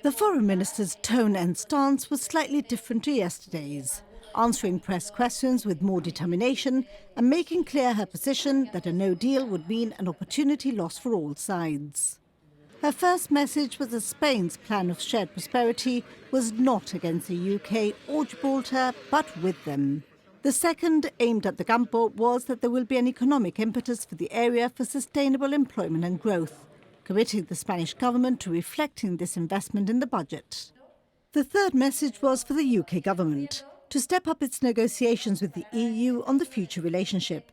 The foreign minister's tone and stance was slightly different to yesterday's, answering press questions with more determination and making clear her position that a no deal would mean an opportunity lost for all sides. Her first message was that Spain's plan of shared prosperity was not against the UK or Gibraltar, but with them. The second, aimed at the Campo, was that there will be an economic impetus for the area for sustainable employment and growth, committing the Spanish government to reflecting this investment in the budget. The third message was for the UK government to step up its negotiations with the EU on the future relationship.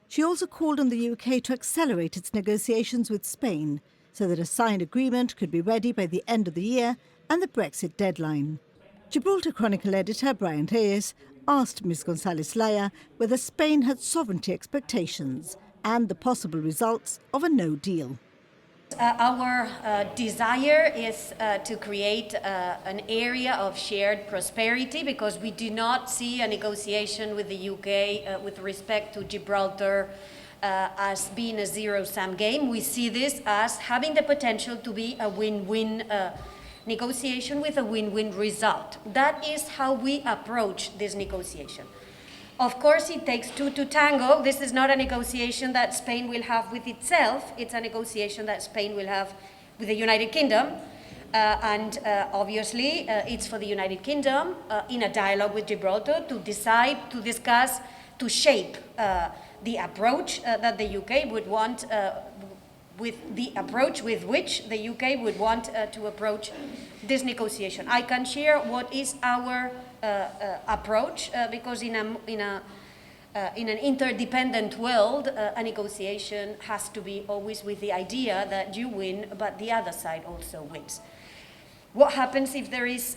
She also called on the UK to accelerate its negotiations with Spain so that a signed agreement could be ready by the end of the year and the Brexit deadline. Gibraltar Chronicle editor Brian Hayes asked Ms González-Laya whether Spain had sovereignty expectations and the possible results of a no deal. Our desire is to create an area of shared prosperity, because we do not see a negotiation with the UK with respect to Gibraltar as being a zero-sum game. We see this as having the potential to be a win-win negotiation with a win-win result. That is how we approach this negotiation. Of course, it takes two to tango. This is not a negotiation that Spain will have with itself. It's a negotiation that Spain will have with the United Kingdom. Obviously, it's for the United Kingdom in a dialogue with Gibraltar to decide, to discuss, to shape the approach that the UK would want, with the approach with which the UK would want to approach this negotiation. I can share what is our approach, because in an interdependent world, a negotiation has to be always with the idea that you win, but the other side also wins. What happens if there is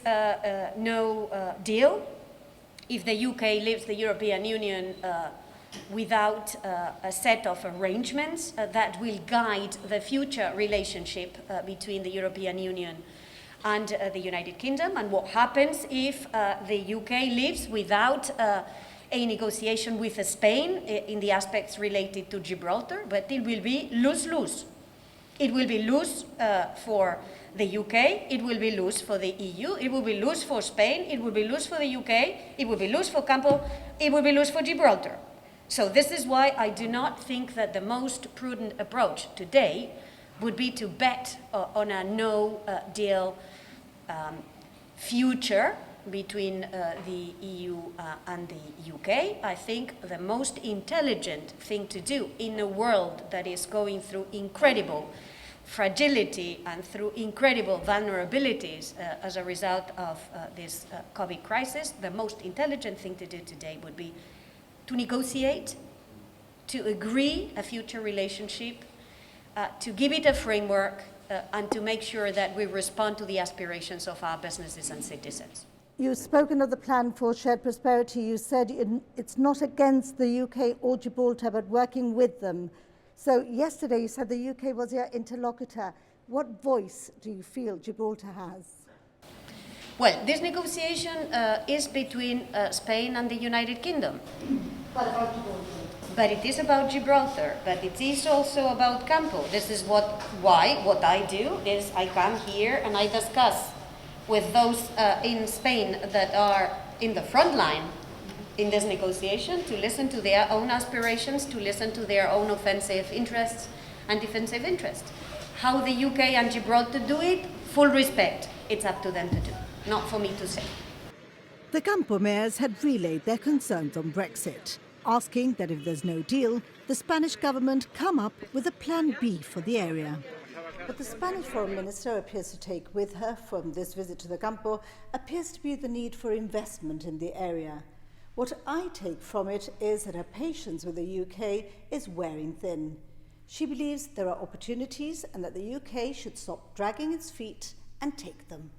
no deal? If the UK leaves the European Union without a set of arrangements that will guide the future relationship between the European Union and the United Kingdom, and what happens if the UK leaves without a negotiation with Spain in the aspects related to Gibraltar, but it will be lose-lose. It will be lose for the UK, it will be lose for the EU, it will be lose for Spain, it will be lose for the UK, it will be lose for Campo, it will be lose for Gibraltar. So this is why I do not think that the most prudent approach today would be to bet on a no-deal future between the EU and the UK. I think the most intelligent thing to do in a world that is going through incredible fragility and through incredible vulnerabilities as a result of this COVID crisis, the most intelligent thing to do today would be to negotiate, to agree a future relationship, to give it a framework, and to make sure that we respond to the aspirations of our businesses and citizens. You've spoken of the plan for shared prosperity. You said it's not against the UK or Gibraltar, but working with them. So yesterday you said the UK was your interlocutor. What voice do you feel Gibraltar has? Well, this negotiation is between Spain and the United Kingdom. What about Gibraltar? But it is about Gibraltar, but it is also about Campo. This is what I do is I come here and I discuss with those in Spain that are in the front line in this negotiation, to listen to their own aspirations, to listen to their own offensive interests and defensive interests. How the UK and Gibraltar do it, full respect. It's up to them to do, not for me to say. The Campo mayors had relayed their concerns on Brexit, asking that if there's no deal, the Spanish government come up with a plan B for the area. What the Spanish foreign minister appears to take with her from this visit to the Campo appears to be the need for investment in the area. What I take from it is that her patience with the UK is wearing thin. She believes there are opportunities and that the UK should stop dragging its feet and take them.